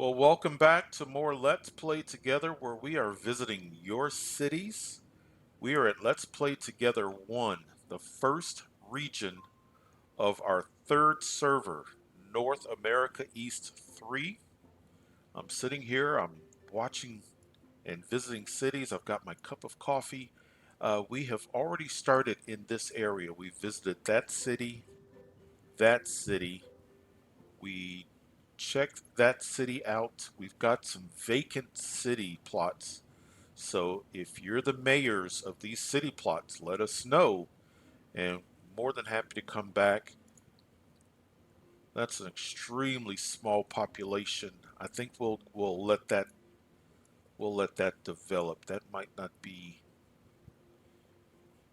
Well, welcome back to more Let's Play Together, where we are visiting your cities. We are at Let's Play Together 1, the first region of our third server, North America East 3. I'm sitting here, I'm watching and visiting cities. I've got my cup of coffee. We have already started in this area. We visited that city, that city. We checked that city out. We've got some vacant city plots. So if you're the mayors of these city plots, let us know. And more than happy to come back. That's an extremely small population. I think we'll let that develop. That might not be,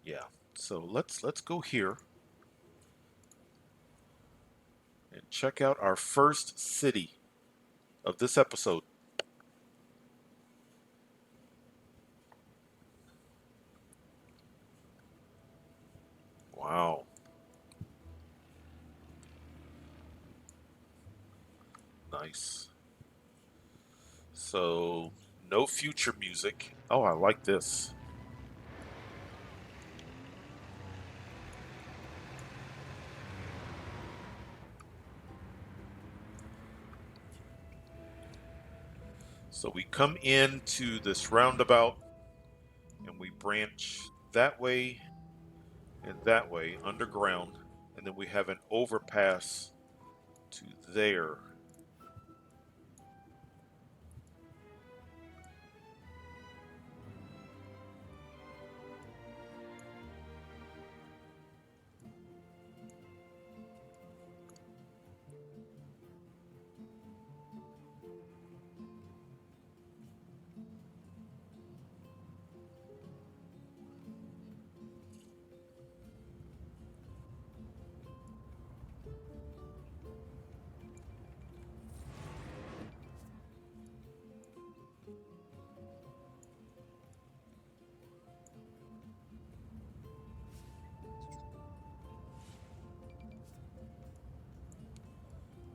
yeah. So let's go here and check out our first city of this episode. Wow, nice. So no future music. Oh, I like this. So we come into this roundabout and we branch that way and that way underground, and then we have an overpass to there.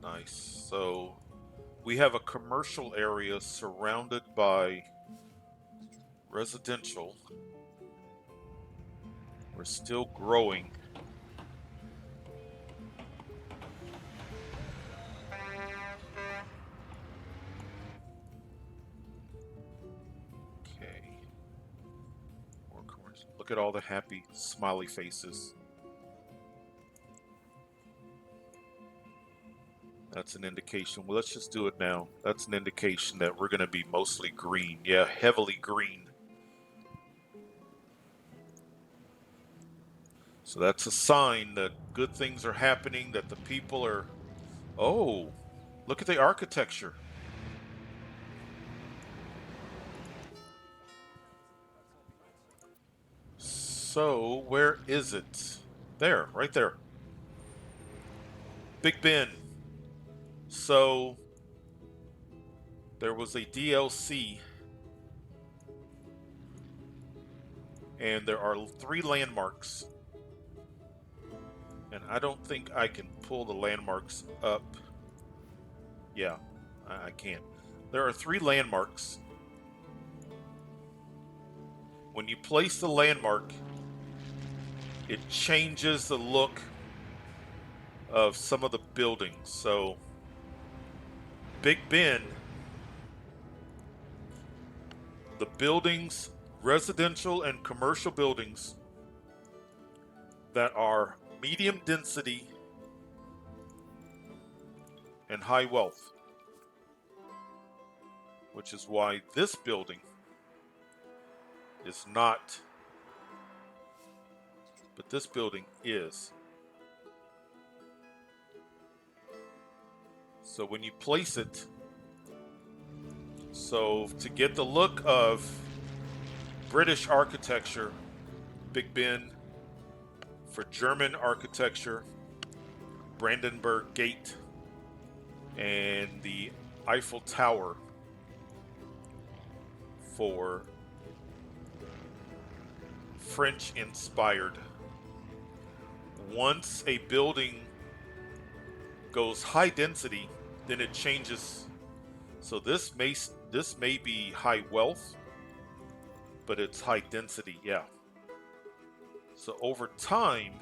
Nice. So we have a commercial area surrounded by residential. We're still growing. Okay. More commercial. Look at all the happy smiley faces. That's an indication. Well, let's just do it now. That's an indication that we're going to be mostly green. Yeah, heavily green. So that's a sign that good things are happening, that the people are. Oh, look at the architecture. So, where is it? There, right there. Big Ben. So, there was a DLC, and there are three landmarks. And I don't think I can pull the landmarks up. Yeah, I can't. There are three landmarks. When you place the landmark, it changes the look of some of the buildings. So, Big Ben, the buildings, residential and commercial buildings that are medium density and high wealth, which is why this building is not, but this building is. So when you place it, so to get the look of British architecture, Big Ben; for German architecture, Brandenburg Gate, and the Eiffel Tower for French inspired. Once a building goes high density, then it changes. So this may be high wealth, but it's high density, yeah. So over time,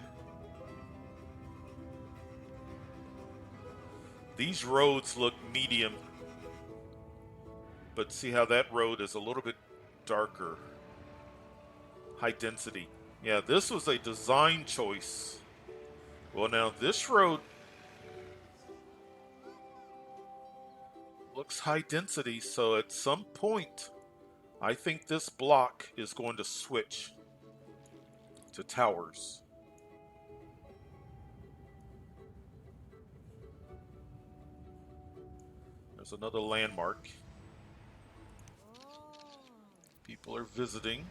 these roads look medium, but see how that road is a little bit darker, high density. Yeah, this was a design choice. Well, now this road looks high density, so at some point, I think this block is going to switch to towers. There's another landmark. People are visiting.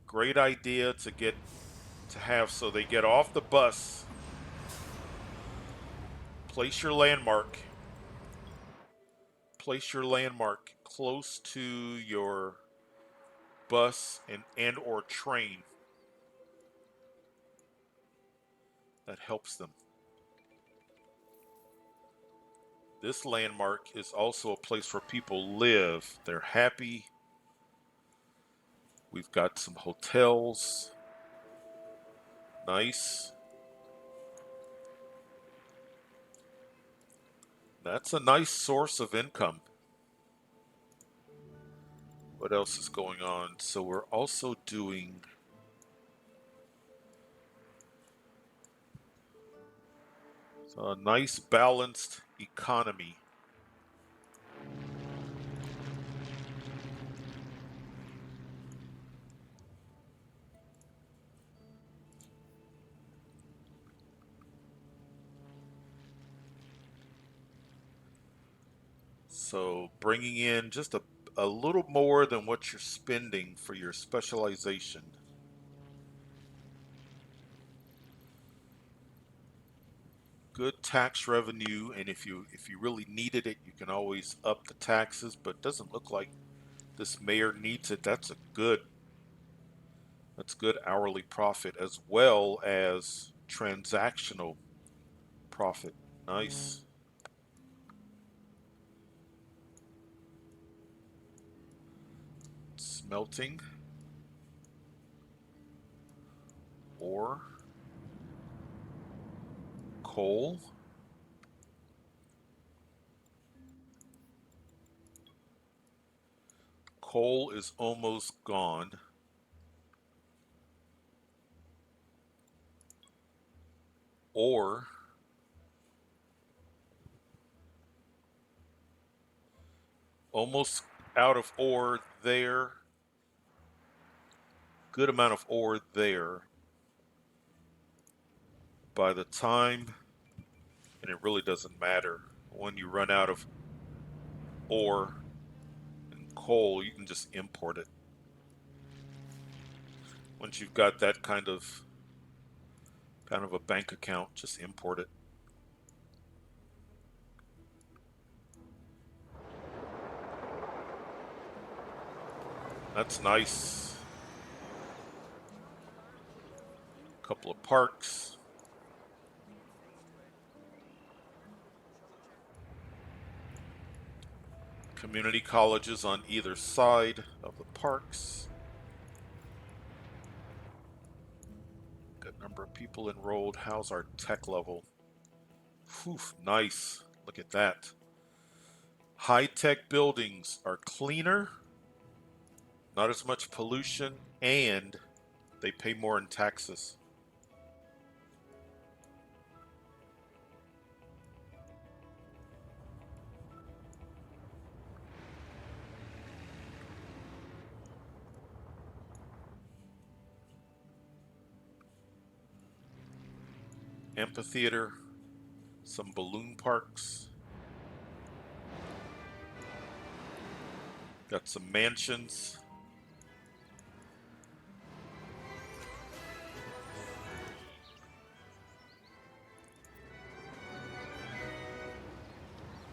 Great idea to have so they get off the bus. Place your landmark. Place your landmark close to your bus and or train. That helps them. This landmark is also a place where people live. They're happy. We've got some hotels. Nice. That's a nice source of income. What else is going on? So we're also doing a nice balanced economy. So bringing in just a little more than what you're spending for your specialization. Good tax revenue, and if you really needed it, you can always up the taxes, but it doesn't look like this mayor needs it. That's good hourly profit as well as transactional profit. Nice. Smelting ore, coal. Coal is almost gone. Ore, almost out of ore there. Good amount of ore there. By the time, and it really doesn't matter, when you run out of ore and coal, you can just import it. Once you've got that kind of a bank account, just import it. That's nice. Couple of parks. Community colleges on either side of the parks. Good number of people enrolled. How's our tech level? Whew, nice. Look at that. High-tech buildings are cleaner, not as much pollution, and they pay more in taxes. Amphitheater, some balloon parks. Got some mansions.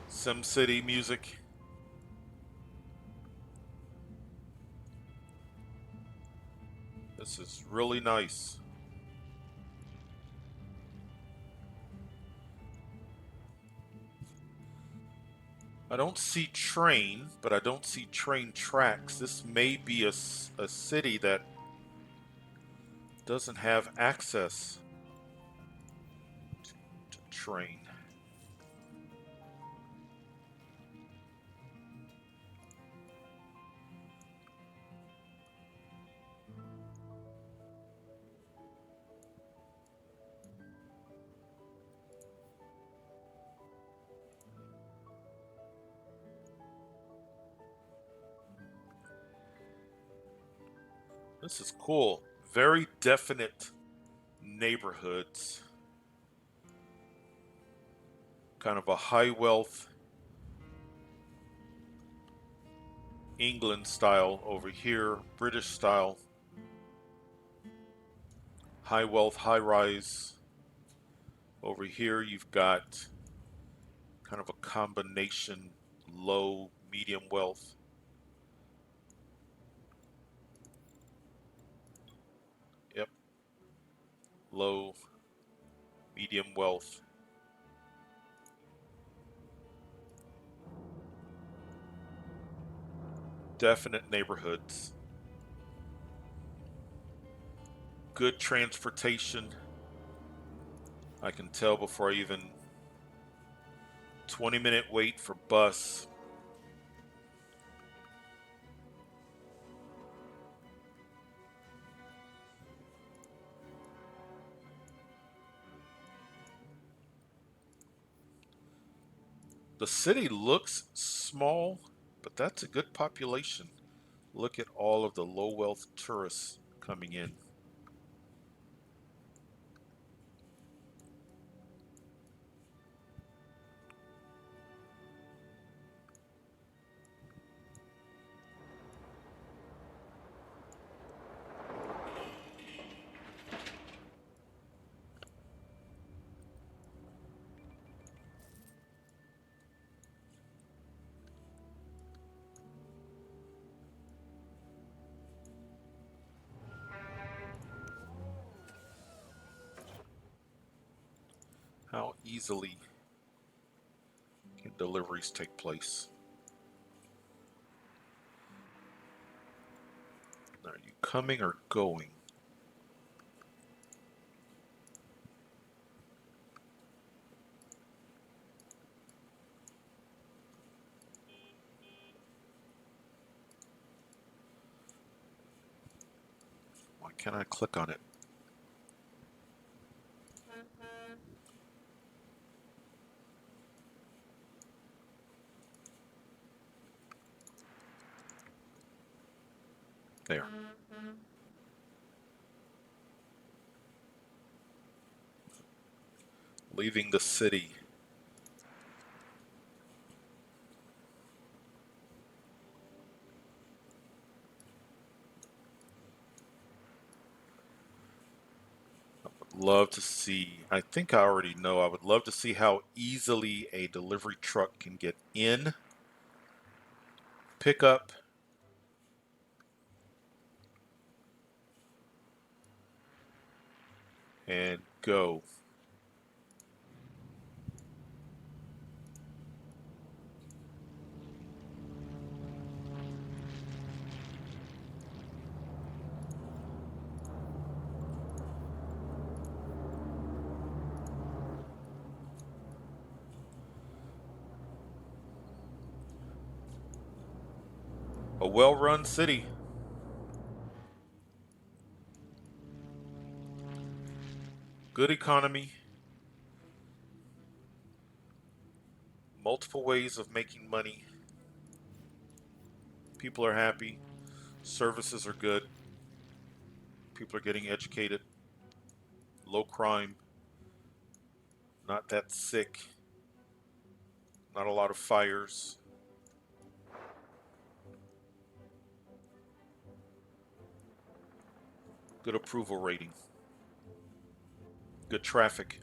SimCity music. This is really nice. I don't see train, but I don't see train tracks. This may be a city that doesn't have access to train. This is cool. Very definite neighborhoods. Kind of a high wealth England style over here, British style, high wealth, high rise. Over here, you've got kind of a combination low, medium wealth. Yep, low, medium wealth. Definite neighborhoods. Good transportation. I can tell before I even 20-minute wait for bus. The city looks small, but that's a good population. Look at all of the low wealth tourists coming in. How easily can deliveries take place? Are you coming or going? Why can't I click on it? There. Leaving the city. Love to see, I think I already know, I would love to see how easily a delivery truck can get in, pick up, and go. A well-run city. Good economy. Multiple ways of making money. People are happy. Services are good. People are getting educated. Low crime. Not that sick. Not a lot of fires. Good approval rating. Good traffic.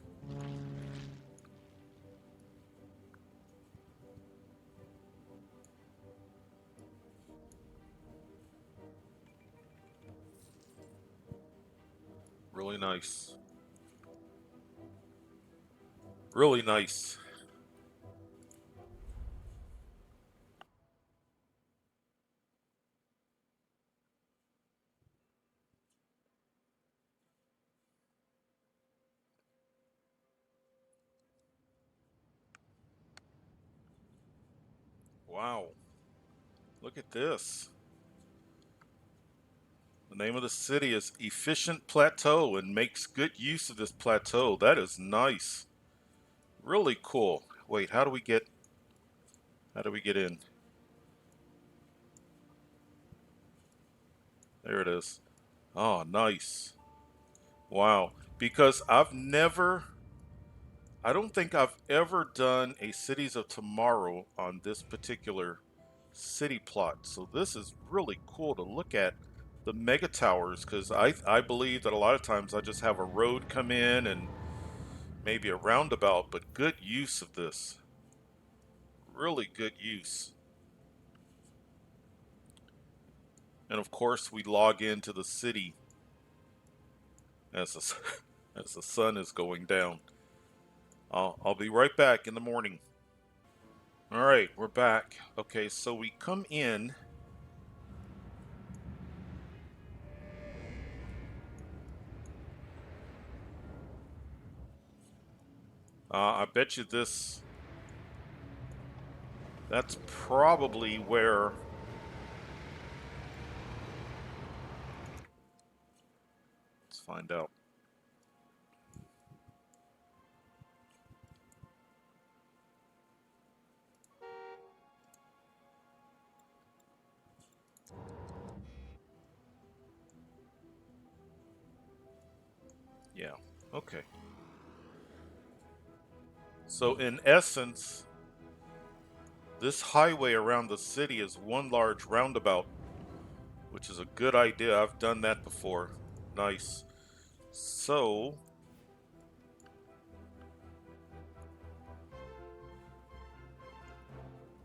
Really nice. Really nice. Wow. Look at this. The name of the city is Efficient Plateau and makes good use of this plateau. That is nice. Really cool. Wait, how do we get in? There it is. Oh, nice. Wow. Because I don't think I've ever done a Cities of Tomorrow on this particular city plot. So this is really cool to look at the mega towers because I believe that a lot of times I just have a road come in and maybe a roundabout, but good use of this. Really good use. And of course, we log into the city as the, as the sun is going down. I'll be right back in the morning. All right, we're back. Okay, so we come in. I bet you that's probably where. Let's find out. Yeah, okay. So in essence, this highway around the city is one large roundabout, which is a good idea. I've done that before. Nice. So,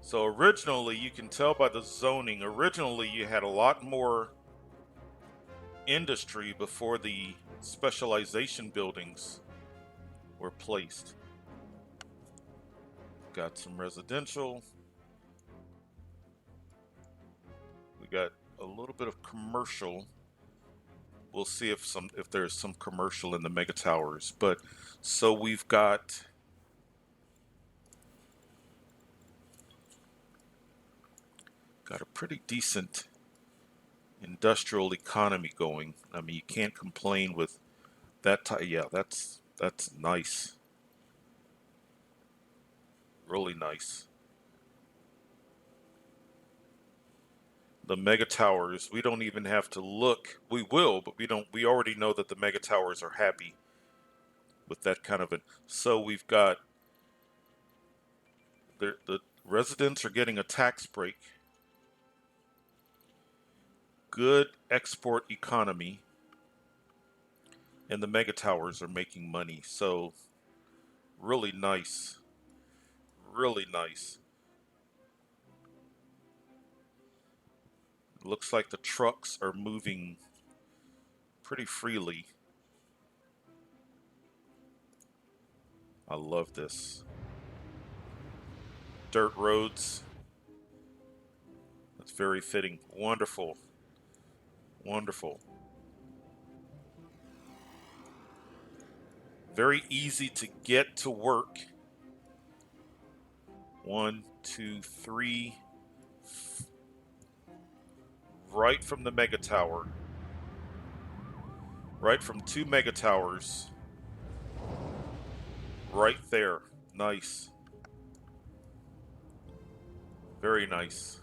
so originally, you can tell by the zoning, originally you had a lot more industry before the specialization buildings were placed. Got some residential. We got a little bit of commercial. We'll see if there's some commercial in the mega towers. But so we've got a pretty decent industrial economy going. I mean, you can't complain with that type. Yeah, that's nice. Really nice. The mega towers, we don't even have to look. We will, but we don't. We already know that the mega towers are happy with that kind of So we've got the residents are getting a tax break. Good export economy, and the mega towers are making money. So really nice. Really nice. Looks like the trucks are moving pretty freely. I love this. Dirt roads. That's very fitting. Wonderful. Wonderful. Very easy to get to work. 1, 2, 3. Right from the mega tower. Right from 2 mega towers. Right there. Nice. Very nice.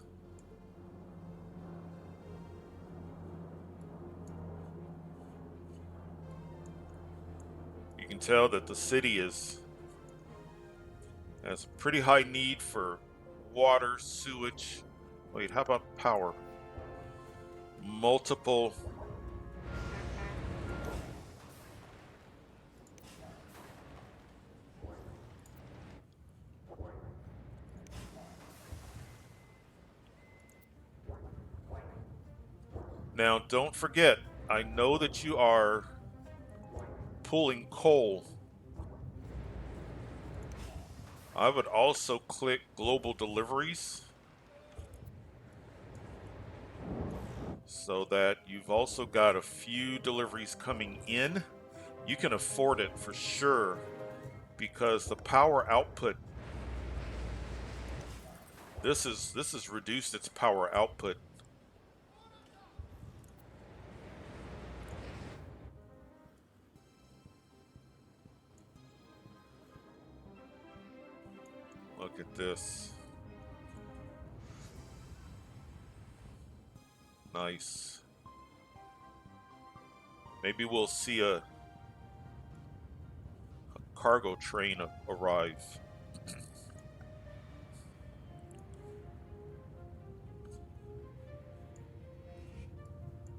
You can tell that the city has a pretty high need for water, sewage. Wait, how about power? Multiple. Now, don't forget, I know that you are pulling coal. I would also click global deliveries so that you've also got a few deliveries coming in. You can afford it for sure because the power output This has reduced its power output. Look at this. Nice. Maybe we'll see a cargo train arrive.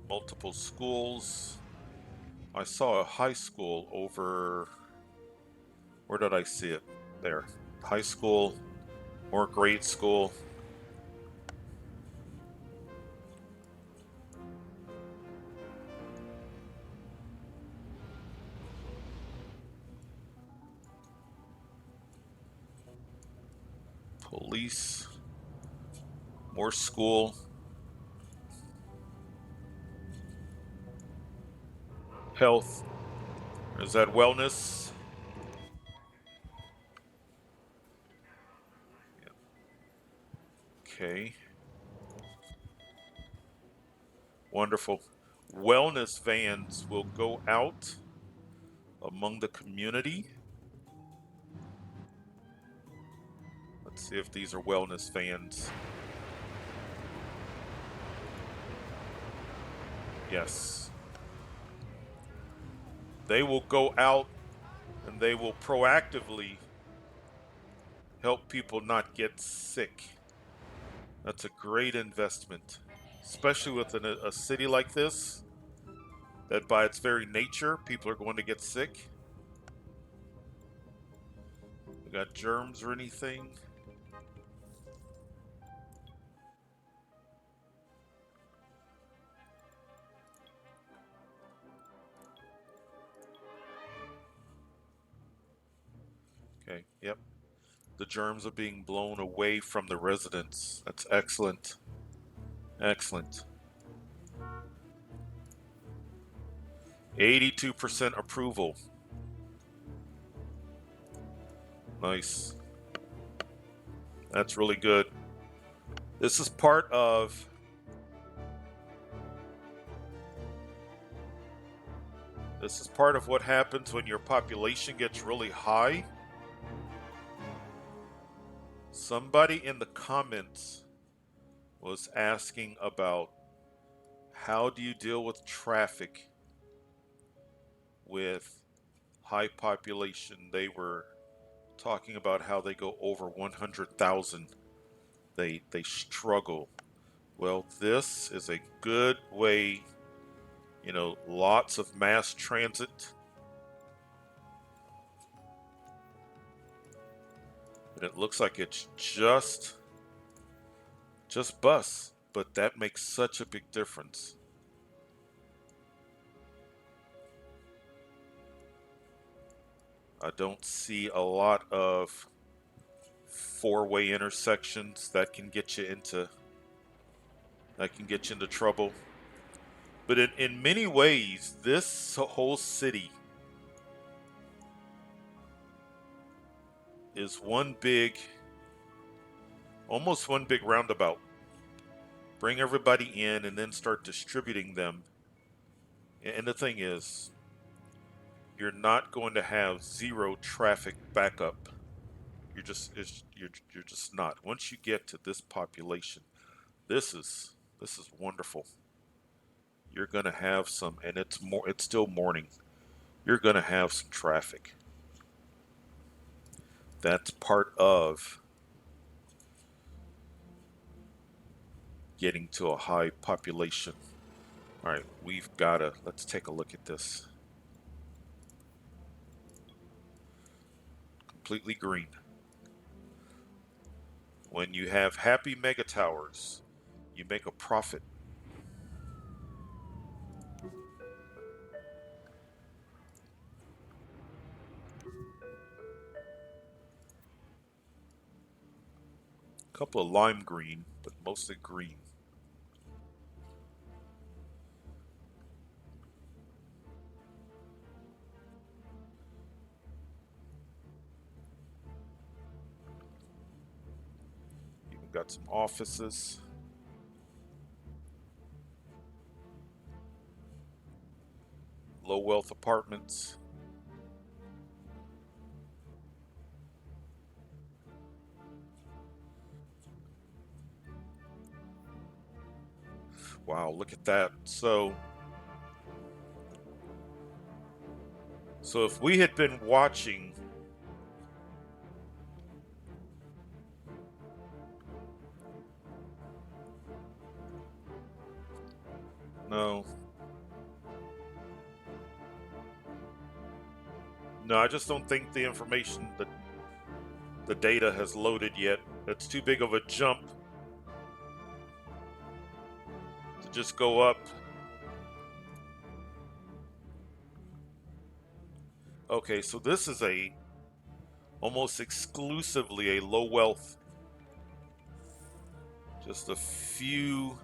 Multiple schools. I saw a high school over. Where did I see it? There. High school, more grade school. Police, more school. Health. Is that wellness? Okay. Wonderful. Wellness vans will go out among the community. Let's see if these are wellness vans. Yes. They will go out and they will proactively help people not get sick. That's a great investment, especially within a city like this, that by its very nature, people are going to get sick. They got germs or anything? Okay, yep. The germs are being blown away from the residents. That's excellent. Excellent. 82% approval. Nice. That's really good. This is part of what happens when your population gets really high. Somebody in the comments was asking about how do you deal with traffic with high population. They were talking about how they go over 100,000. They struggle. Well, this is a good way, lots of mass transit. And it looks like it's just bus, but that makes such a big difference. I don't see a lot of four-way intersections that can get you into trouble. But in many ways, this whole city is almost one big roundabout. Bring everybody in and then start distributing them. And the thing is, you're not going to have zero traffic backup. You're just not. Once you get to this population, this is wonderful. You're going to have some, and it's still morning. You're going to have some traffic. That's part of getting to a high population. All right, let's take a look at this. Completely green. When you have happy mega towers, you make a profit. A couple of lime green, but mostly green. Got some offices. Low wealth apartments. Wow, look at that. So if we had been watching, no, no, I just don't think the information, the data has loaded yet. It's too big of a jump to just go up. Okay, so this is almost exclusively a low wealth. Just a few.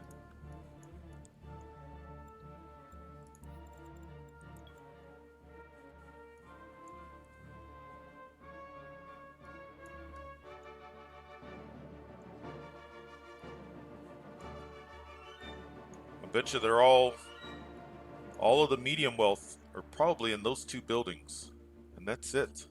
I bet you they're all of the medium wealth are probably in those two buildings, and that's it.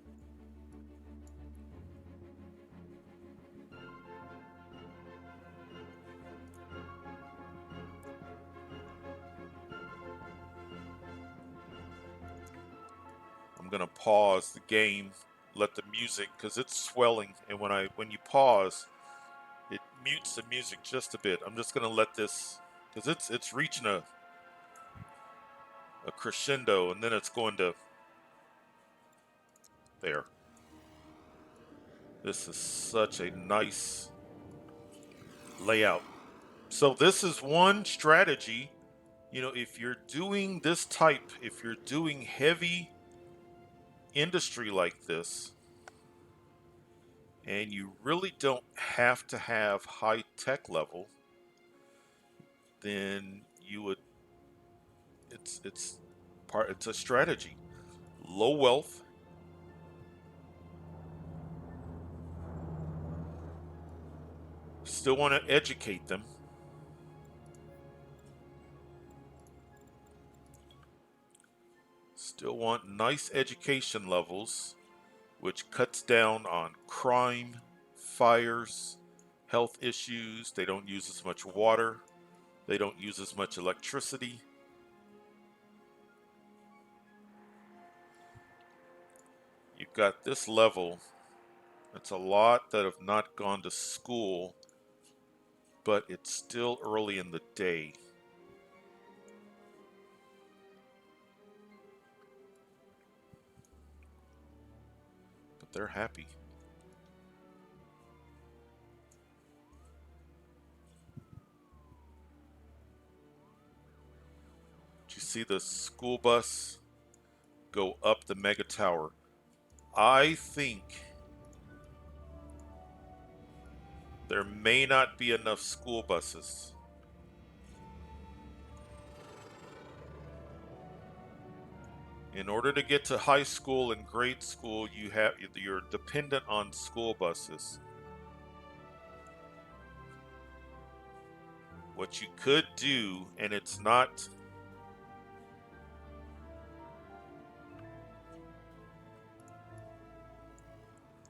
I'm gonna pause the game, let the music, because it's swelling, and when you pause, it mutes the music just a bit. I'm just gonna let this, because it's reaching a crescendo, and then it's going to there. This is such a nice layout. So this is one strategy. You know, if you're doing this type, if you're doing heavy industry like this, and you really don't have to have high tech level, then you would it's a strategy. Low wealth, still want to educate them. Still want nice education levels, which cuts down on crime, fires, health issues. They don't use as much water. They don't use as much electricity. You've got this level. It's a lot that have not gone to school, but it's still early in the day. But they're happy. Did you see the school bus go up the mega tower? I think there may not be enough school buses. In order to get to high school and grade school, you're dependent on school buses. What you could do, and it's not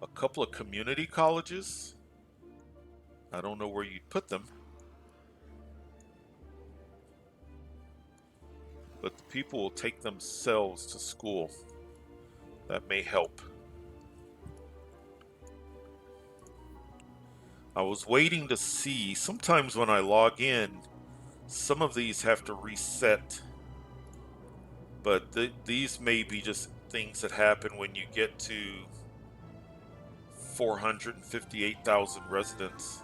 a couple of community colleges. I don't know where you'd put them, but the people will take themselves to school. That may help. I was waiting to see, sometimes when I log in, some of these have to reset, but these may be just things that happen when you get to 458,000 residents.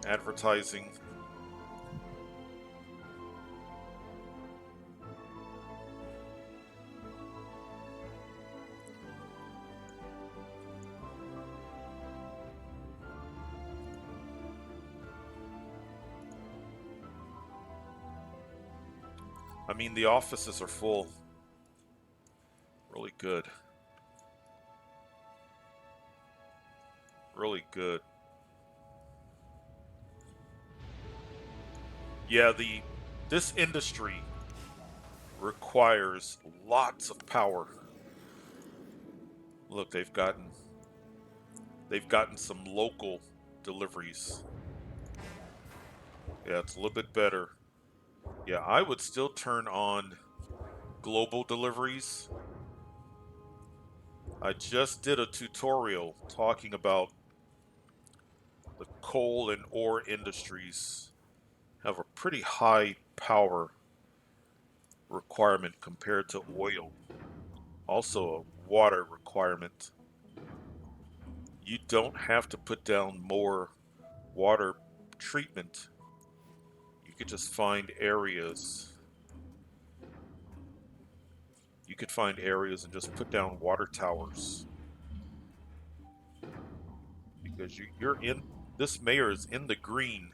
Advertising. I mean, the offices are full. Really good. Really good. Yeah, this industry requires lots of power. Look, they've gotten some local deliveries. Yeah, it's a little bit better. Yeah, I would still turn on global deliveries. I just did a tutorial talking about the coal and ore industries have a pretty high power requirement compared to oil. Also a water requirement. You don't have to put down more water treatment. You could just find areas. You could find areas and just put down water towers because you're in. This mayor is in the green.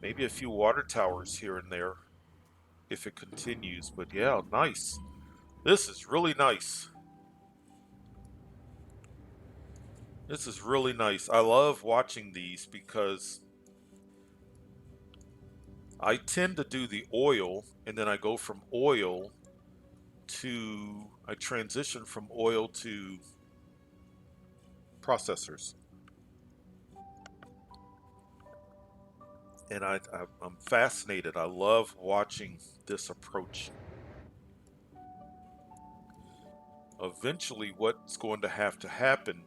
Maybe a few water towers here and there if it continues. But yeah, nice. This is really nice. This is really nice. I love watching these because I tend to do the oil and then I go from oil I transition from oil to processors. And I'm fascinated. I love watching this approach. Eventually, what's going to have to happen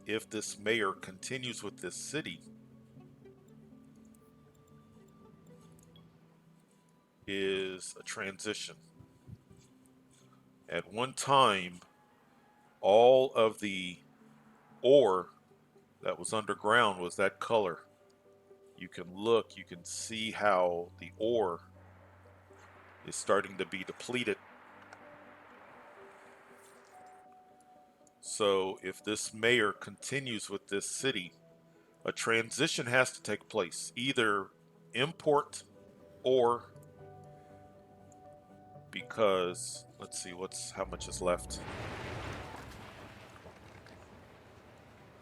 if this mayor continues with this city is a transition. At one time, all of the ore that was underground was that color. You can look, you can see how the ore is starting to be depleted. So if this mayor continues with this city, a transition has to take place. Either import or because let's see what's how much is left.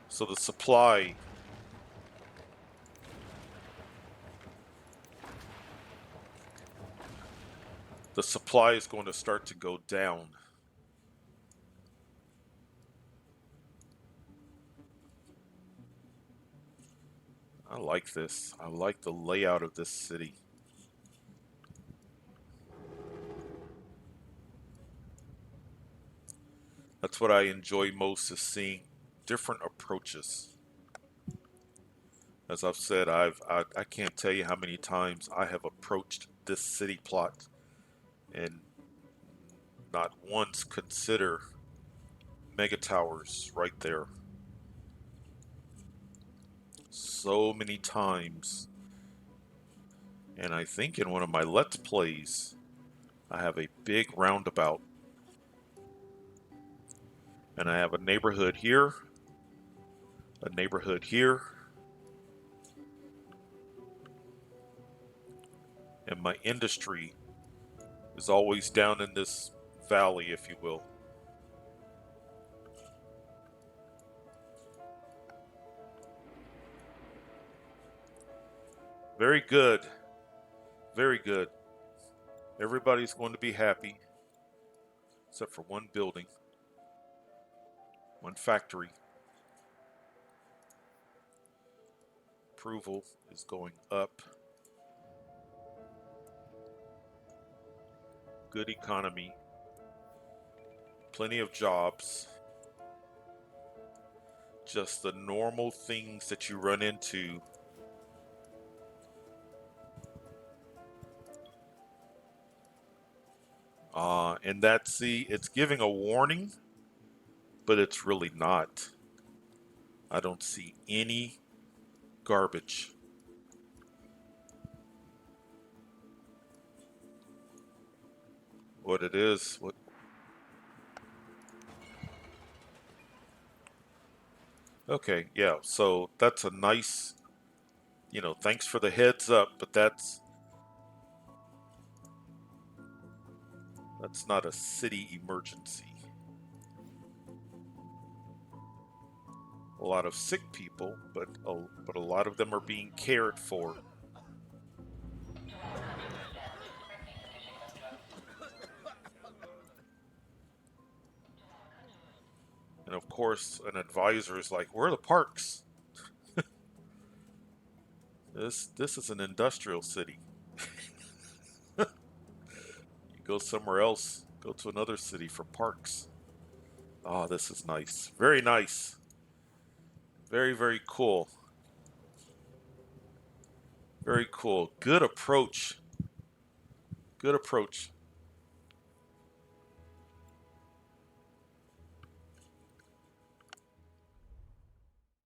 So the supply is going to start to go down. I like this. I like the layout of this city. That's what I enjoy most is seeing different approaches. As I've said, I can't tell you how many times I have approached this city plot and not once consider mega towers right there. So many times. And I think in one of my Let's Plays, I have a big roundabout. And I have a neighborhood here, a neighborhood here, and my industry is always down in this valley, if you will. Very good. Very good. Everybody's going to be happy, except for one building, one factory. Approval is going up. Good economy. Plenty of jobs. Just the normal things that you run into. And that's it's giving a warning, but it's really not. I don't see any garbage. What it is, what okay, yeah, so that's a nice, thanks for the heads up, but That's not a city emergency. A lot of sick people, but a lot of them are being cared for. And of course, an advisor is like, "Where are the parks? This is an industrial city. You go somewhere else, go to another city for parks." Oh, this is nice. Very nice. Very, very cool. Very cool. Good approach. Good approach.